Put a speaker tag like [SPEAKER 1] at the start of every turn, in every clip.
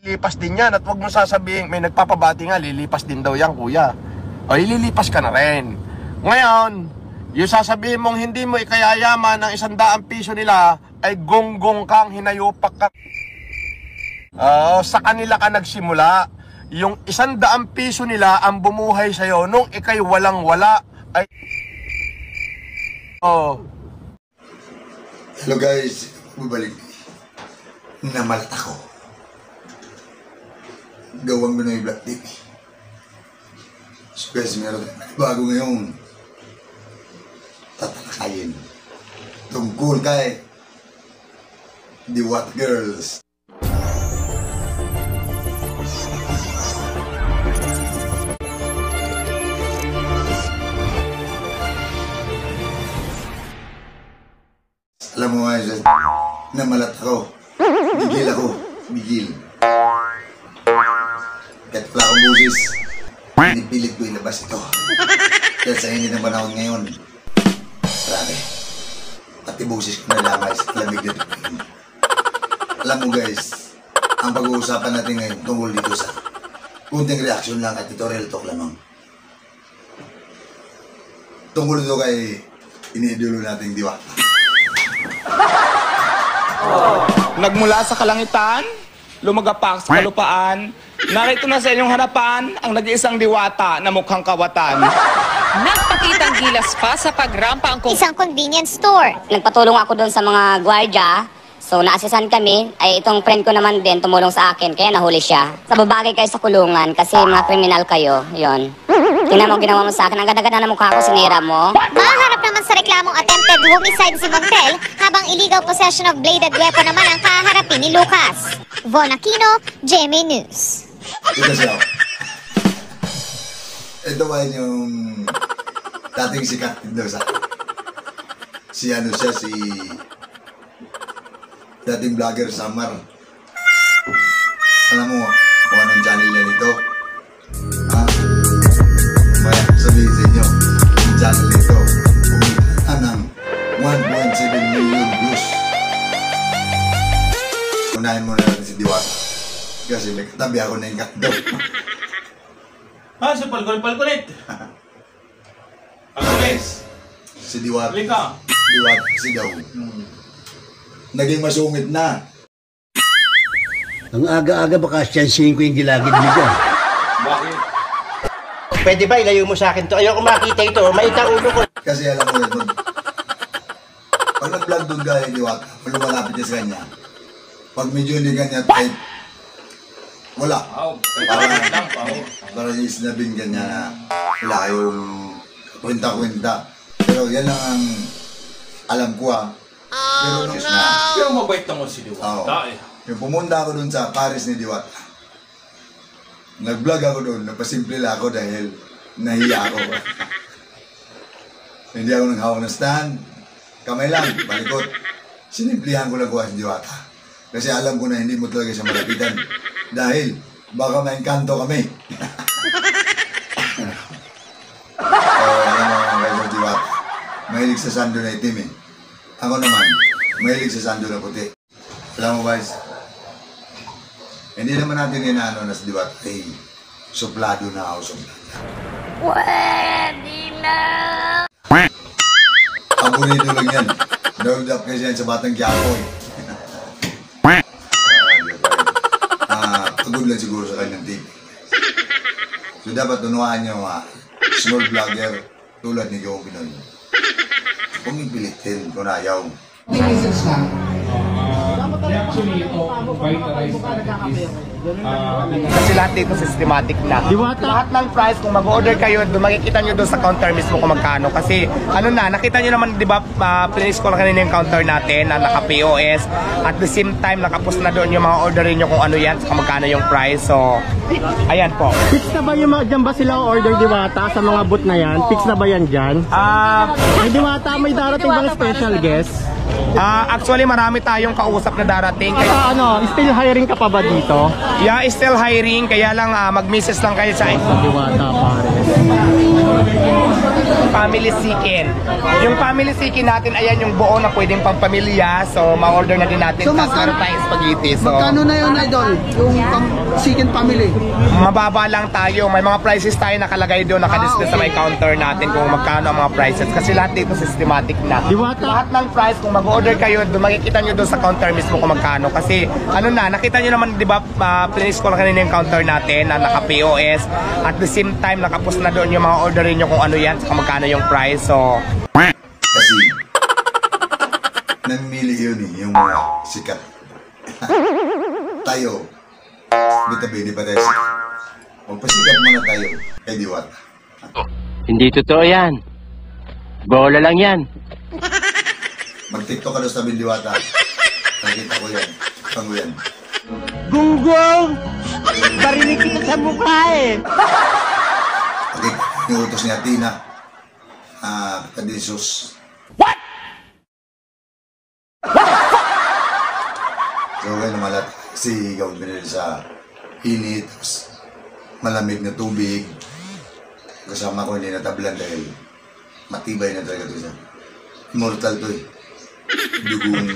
[SPEAKER 1] Lilipas din yan at wag mo sasabihin, may nagpapabati nga, lilipas din daw yan kuya. O ililipas ka na rin. Ngayon, yung sasabihin mong hindi mo ikayayaman ng 100 piso nila, ay gonggong kang, hinayupak ka. Sa kanila ka nagsimula. Yung 100 piso nila ang bumuhay sa'yo nung ikay walang wala. Ay...
[SPEAKER 2] Hello guys, bumalik. Namalat ako. Gawang Pinoy Vlog TV. So guys, meron bago ngayon tatalakayin tungkol kay Diwata Girls. Alam mo guys, namalat ako. Bigil ako. Bigil. Kahit wala akong busis, pinipilit ko ilabas ito. Dahil sa hindi ng panahon ngayon, grabe. Pati busis ko nalamay sa lamig dito. Alam mo guys, ang pag-uusapan natin ngayon tungkol dito sa kunting reaction lang at tutorial talk lamang. Tungkol dito kay iniidolo nating Diwata.
[SPEAKER 3] Nagmula sa kalangitan, lumagapak sa kalupaan, narito na sa inyong harapan ang nag-iisang diwata na mukhang kawatan.
[SPEAKER 4] Nagpakitang gilas pa sa pagrampa ang
[SPEAKER 5] isang convenience store. Nagpatulong ako doon sa mga gwardya. So, naasisan kami. Ay, itong friend ko naman din tumulong sa akin. Kaya nahuli siya. Sa babagay kayo sa kulungan kasi mga kriminal kayo. Yon. Tingnan mo ginawa mo sa akin. Ang ganda-ganda na mukha ko, sinira mo. Maharap naman sa reklamong attempted homicide si Montel, habang illegal possession of bladed weapon naman ang kaharapin ni Lucas. Von Aquino, GMA News.
[SPEAKER 2] Ito siya. Ito ba yung dating sikat daw sa si dating vlogger Samar. Alam mo kung anong channel yan ito? Ha? Maya, sabihin sa inyo, yung channel nito kumita ng 1.7 million views. Unahin mo na natin si Diwata. Kasi may katabi ako na yung katdaw.
[SPEAKER 6] Si Palkulit.
[SPEAKER 2] Guys, si Diwata.
[SPEAKER 6] Lika.
[SPEAKER 2] Diwata si daw. Naging masungit na.
[SPEAKER 7] Ang aga-aga baka siyansihin ko yung gilagid mo dyan.
[SPEAKER 6] Bakit?
[SPEAKER 8] Pwede ba ilayo mo sa akin to? Ayoko makita ito. Maita ulo ko.
[SPEAKER 2] Kasi alam mo yun, pag nag-vlog doon gaya Diwata, pag lumalapit niya sa kanya, pag medyo hindi kanya type, wala. Parang yung sinabing kanya na wala kayong kwenta-kwenta. Pero yan lang ang alam ko Pero no!
[SPEAKER 6] Pero mabait naman si Diwata eh.
[SPEAKER 2] Yung pumunta ako doon sa Paris ni Diwata, nag-vlog ako doon, napasimple lang ako dahil nahiya ako. Hindi ako naghawak ng stand, kamay lang, balikot. Sinimplihan ko lang kuha si Diwata. Kasi alam ko na hindi mo talaga siya malapitan. Dahil baka maengkanto kami. Alam mo mga guys, Diwata, mahilig sa sando na itim eh. Ako naman, mahilig sa sando na puti. Alam mo guys, hindi naman natin inaano na sa Diwata, ay suplado na ako, suplado.
[SPEAKER 5] Pwede na!
[SPEAKER 2] Paborito lang yan. Nerved up kasi yan sa Batang Quiapo eh. Pagod lang siguro sa kanyang TV. So dapat tunuhan niyo mga small vlogger tulad ni Joe Pinoy. Kung ipilitin, kung ayaw.
[SPEAKER 6] Actually, ito, vitalize natin is
[SPEAKER 3] Kasi lahat dito systematic na. Lahat ng price, kung mag-order kayo, makikita nyo doon sa counter mismo kung magkano. Kasi ano na, nakita nyo naman, di ba, place ko lang kanina yung counter natin na naka-POS. At the same time, nakapost na doon yung mga orderin nyo kung ano yan, kung magkano yung price. So, ayan po.
[SPEAKER 8] Fix na ba yung dyan ba sila order Diwata sa mga booth na yan? Fix na ba yan dyan? Ay Diwata, may darating bang special guest?
[SPEAKER 3] Actually, marami tayong kausap na darating.
[SPEAKER 9] Still hiring ka pa ba dito?
[SPEAKER 3] Yeah, still hiring. Kaya lang mag-message lang kayo sa
[SPEAKER 9] Diwata, pare.
[SPEAKER 3] Family Chicken. Yung Family Chicken natin, ayan yung buo na pwedeng pampamilya. So, ma-order na din natin.
[SPEAKER 10] So,
[SPEAKER 3] Tapos meron tayong spaghetti. So,
[SPEAKER 10] magkano na yun, Idol? Yung chicken family?
[SPEAKER 3] mababa lang tayo. May mga prices tayo nakalagay doon, nakadisplay sa may counter natin kung magkano ang mga prices. Kasi lahat dito systematic na. Lahat ng price, kung mag-order kayo, makikita nyo doon sa counter mismo kung magkano. Kasi ano na, nakita nyo naman, di ba, place ko lang kanina yung counter natin na naka-POS. At the same time, nakapost na doon yung mga orderin nyo kung ano yan, saka magkano yung price. So,
[SPEAKER 2] Kasi, namimili yun yung mga sikat. Tayo, bitabi, di ba tayo sikat? Magpasikat muna tayo kay Diwata.
[SPEAKER 8] Hindi totoo yan. Bola lang yan.
[SPEAKER 2] Mag-tiktok ka doon sa Diwata. Nakita ko yan. Saan ko yan?
[SPEAKER 9] Gunggong! Barinig kita sa mukha eh!
[SPEAKER 2] Okay, yung utos niya, Tina. Kadisus. So, okay, lumalat. Kasi ikaw binili sa init, tapos malamig na tubig. Kasama ko hindi natablan dahil matibay na talaga ito siya. Immortal to eh. Dugong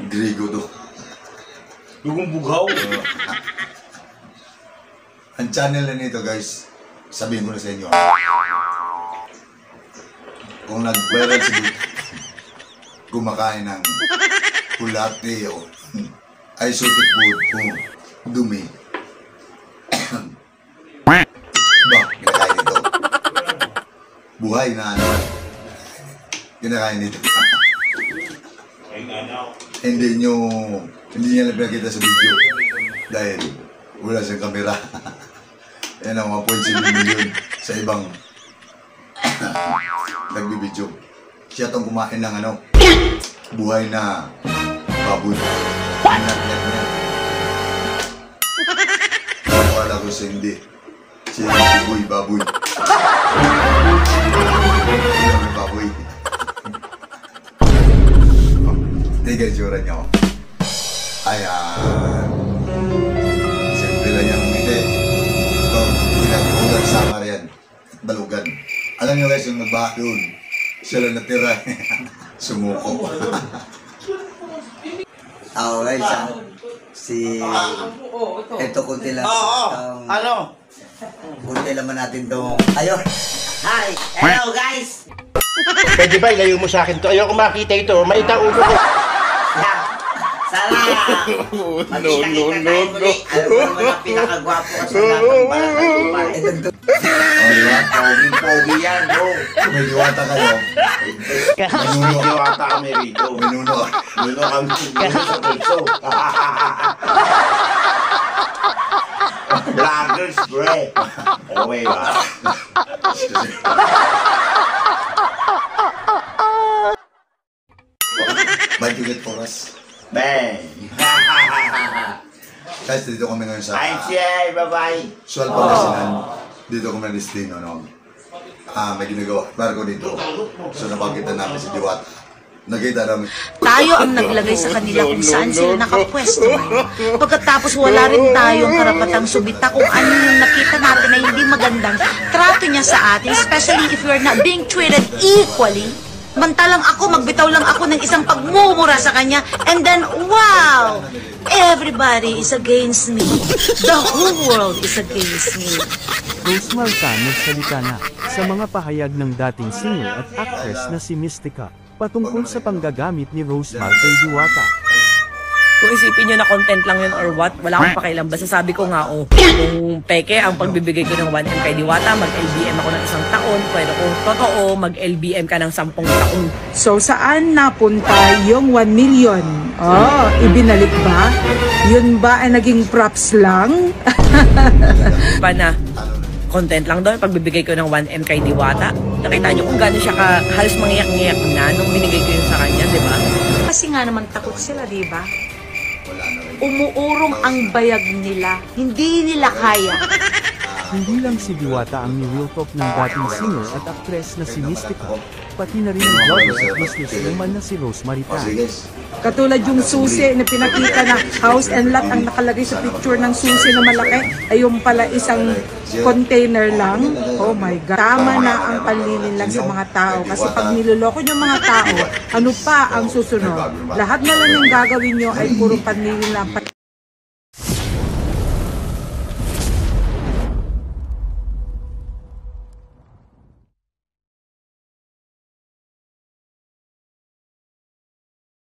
[SPEAKER 2] Grigo to.
[SPEAKER 8] Dugong bugaw.
[SPEAKER 2] Ang channel na nito guys, sabihin ko na sa inyo. Kung nag-viral si Dito, kumakain ng kulate o isotic food kung dumi. Ba, kinakain nito. Buhay na ano. Kinakain nito. Hindi niya napakita sa video dahil wala siyang kamera. Yan ang 1.7 million sa ibang nagbibidyo. Siya itong kumain ng ano, buhay na baboy. Wala ko siya hindi. Siya si Boy Baboy. Siya baboy. Tiga itsura niya. Ayan. Siyempre lang yung ngiti. Ito, pinag-ulan sa yan. Balugan. Alam niyo guys, yung nagbaha doon, siya lang natira. Sumuko.
[SPEAKER 11] Guys, ito kunti lang.
[SPEAKER 8] Ano?
[SPEAKER 11] Kunti laman natin itong... Ayun! Hi! Hello guys!
[SPEAKER 8] Pwede ba ilayo mo sa akin to? Ayoko makita ito. Maita ulo ko.
[SPEAKER 11] Sana! Magkita-kita tayo muli. Alam mo naman ang pinakagwapo ka sa lahat ng barangay.
[SPEAKER 2] Pogi yan, bro. May Diwata kayo.
[SPEAKER 8] May Diwata kami rito.
[SPEAKER 2] Minuno.
[SPEAKER 8] Minuno kami sa pulso. Vloggers, bre. Okay ba?
[SPEAKER 2] Bye to get oras.
[SPEAKER 8] Bang!
[SPEAKER 2] Guys, dito kami ngayon sa...
[SPEAKER 8] Ay, bye-bye!
[SPEAKER 2] Sual Pangasinan. Dito kami na destino, no? May ginagawa. Barko dito. So, napakita namin si Diwata. Nakita namin.
[SPEAKER 12] Tayo ang naglagay sa kanila kung saan sila nakapwesto ngayon. Pagkatapos wala rin tayong karapatang subita kung ano yung nakita natin na hindi magandang trato niya sa atin, especially if you're not being treated equally. Mantalang ako, magbitaw lang ako ng isang pagmumura sa kanya, and then, wow! Everybody is against me. The whole world is against me.
[SPEAKER 13] Rose Marta nagsalita na sa mga pahayag ng dating singer at actress na si Mystica patungkol sa panggagamit ni Rose Marta Diwata.
[SPEAKER 14] Kung isipin nyo na content lang yun or what, wala akong pakialam. Basta sabi ko nga, kung peke ang pagbibigay ko ng 1M kay Diwata, mag-LBM ako ng 1 taon. Pero kung totoo, mag-LBM ka ng 10 taon.
[SPEAKER 15] So, saan napunta yung 1 million? Ibinalik ba? Yun ba ay naging props lang?
[SPEAKER 14] Pa na, content lang doon, pagbibigay ko ng 1M kay Diwata. Nakita nyo kung gano'n siya halos mangiyak-ngiyak na nung binigay ko yun sa kanya, di ba?
[SPEAKER 12] Kasi nga naman takot sila, di ba? Umuurong ang bayag nila. Hindi nila kaya.
[SPEAKER 13] Hindi lang si Diwata ang ni-real talk ng dating singer at actress na si Mystica, pati na rin ang vlogger at businesswoman na si Rosemary Tan.
[SPEAKER 15] Katulad yung susi na pinakita na house and lot ang nakalagay sa picture ng susi na malaki, ay yung pala isang container lang. Oh my God. Tama na ang panlilin lang sa mga tao. Kasi pag niloloko yung mga tao, ano pa ang susunod? Lahat na lang yung gagawin nyo ay puro panlilin lang.